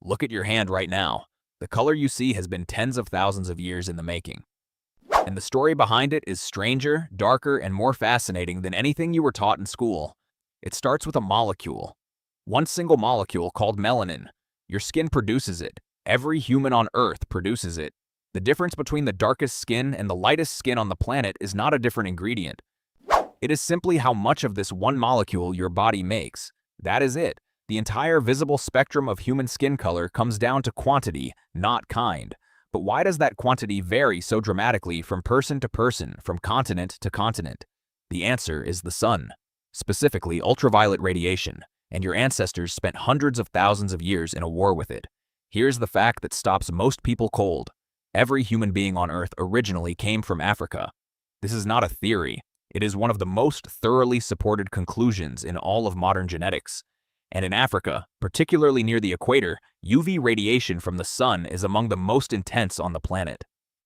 Look at your hand right now. The color you see has been tens of thousands of years in the making. And the story behind it is stranger, darker, and more fascinating than anything you were taught in school. It starts with a molecule. One single molecule called melanin. Your skin produces it. Every human on Earth produces it. The difference between the darkest skin and the lightest skin on the planet is not a different ingredient. It is simply how much of this one molecule your body makes. That is it. The entire visible spectrum of human skin color comes down to quantity, not kind. But why does that quantity vary so dramatically from person to person, from continent to continent? The answer is the sun, specifically ultraviolet radiation, and your ancestors spent hundreds of thousands of years in a war with it. Here's the fact that stops most people cold. Every human being on Earth originally came from Africa. This is not a theory. It is one of the most thoroughly supported conclusions in all of modern genetics. And in Africa, particularly near the equator, UV radiation from the sun is among the most intense on the planet.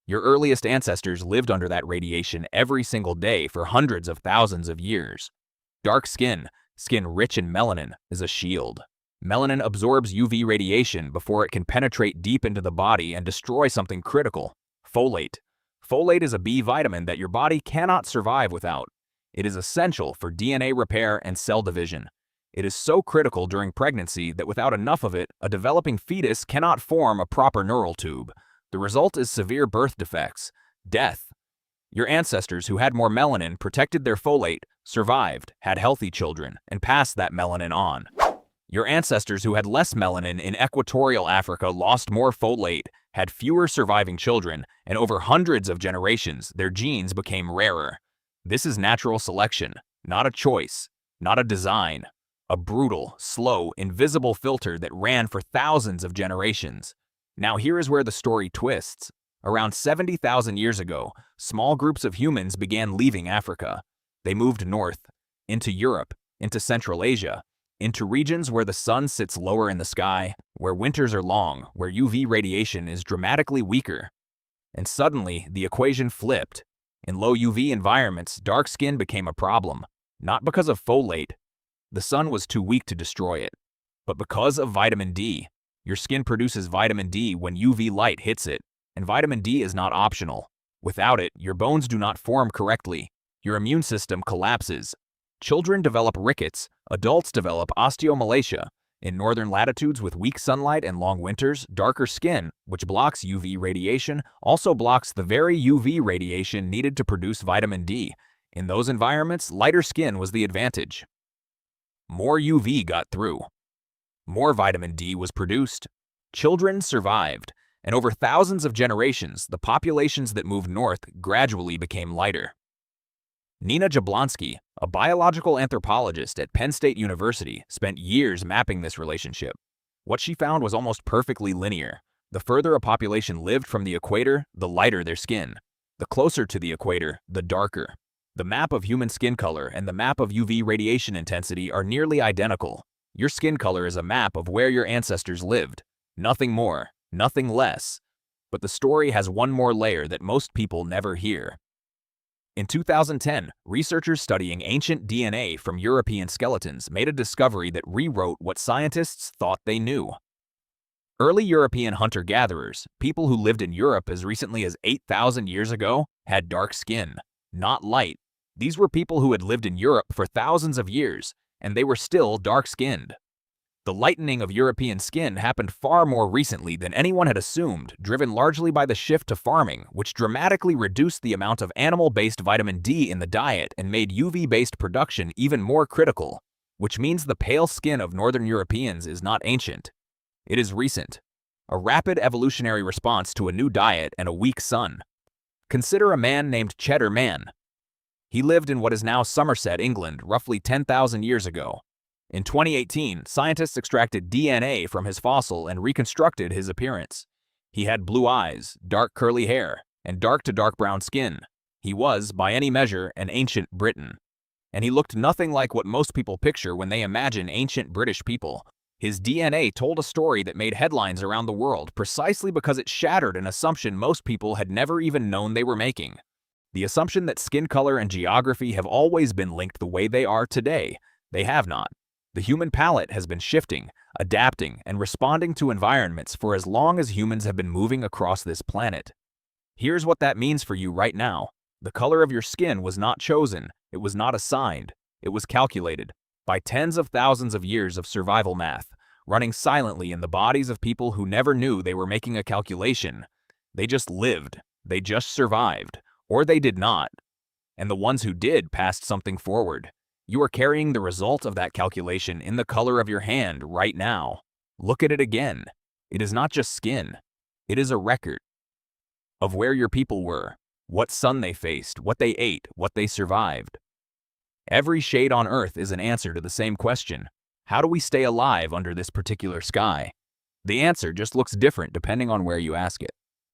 Your earliest ancestors lived under that radiation every single day for hundreds of thousands of years. Dark skin, skin rich in melanin, is a shield. Melanin absorbs UV radiation before it can penetrate deep into the body and destroy something critical: folate. Folate is a B vitamin that your body cannot survive without. It is essential for DNA repair and cell division. It is so critical during pregnancy that without enough of it, a developing fetus cannot form a proper neural tube. The result is severe birth defects, death. Your ancestors who had more melanin protected their folate, survived, had healthy children, and passed that melanin on. Your ancestors who had less melanin in equatorial Africa lost more folate, had fewer surviving children, and over hundreds of generations, their genes became rarer. This is natural selection, not a choice, not a design. A brutal, slow, invisible filter that ran for thousands of generations. Now here is where the story twists. Around 70,000 years ago, small groups of humans began leaving Africa. They moved north, into Europe, into Central Asia, into regions where the sun sits lower in the sky, where winters are long, where UV radiation is dramatically weaker. And suddenly, the equation flipped. In low UV environments, dark skin became a problem, not because of folate. The sun was too weak to destroy it, but because of vitamin D. Your skin produces vitamin D when UV light hits it, and vitamin D is not optional. Without it, your bones do not form correctly. Your immune system collapses. Children develop rickets, adults develop osteomalacia. In northern latitudes with weak sunlight and long winters, darker skin, which blocks UV radiation, also blocks the very UV radiation needed to produce vitamin D. In those environments, lighter skin was the advantage. More UV got through. More vitamin D was produced. Children survived, and over thousands of generations, the populations that moved north gradually became lighter. Nina Jablonski, a biological anthropologist at Penn State University, spent years mapping this relationship. What she found was almost perfectly linear. The further a population lived from the equator, the lighter their skin. The closer to the equator, the darker. The map of human skin color and the map of UV radiation intensity are nearly identical. Your skin color is a map of where your ancestors lived. Nothing more, nothing less. But the story has one more layer that most people never hear. In 2010, researchers studying ancient DNA from European skeletons made a discovery that rewrote what scientists thought they knew. Early European hunter-gatherers, people who lived in Europe as recently as 8,000 years ago, had dark skin, not light. These were people who had lived in Europe for thousands of years, and they were still dark-skinned. The lightening of European skin happened far more recently than anyone had assumed, driven largely by the shift to farming, which dramatically reduced the amount of animal-based vitamin D in the diet and made UV-based production even more critical, which means the pale skin of Northern Europeans is not ancient. It is recent, a rapid evolutionary response to a new diet and a weak sun. Consider a man named Cheddar Man. He lived in what is now Somerset, England, roughly 10,000 years ago. In 2018, scientists extracted DNA from his fossil and reconstructed his appearance. He had blue eyes, dark curly hair, and dark to dark brown skin. He was, by any measure, an ancient Briton. And he looked nothing like what most people picture when they imagine ancient British people. His DNA told a story that made headlines around the world precisely because it shattered an assumption most people had never even known they were making. The assumption that skin color and geography have always been linked the way they are today. They have not. The human palate has been shifting, adapting, and responding to environments for as long as humans have been moving across this planet. Here's what that means for you right now. The color of your skin was not chosen, it was not assigned, it was calculated by tens of thousands of years of survival math, running silently in the bodies of people who never knew they were making a calculation. They just lived, they just survived, or they did not. And the ones who did passed something forward. You are carrying the result of that calculation in the color of your hand right now. Look at it again. It is not just skin. It is a record of where your people were, what sun they faced, what they ate, what they survived. Every shade on Earth is an answer to the same question. How do we stay alive under this particular sky? The answer just looks different depending on where you ask it.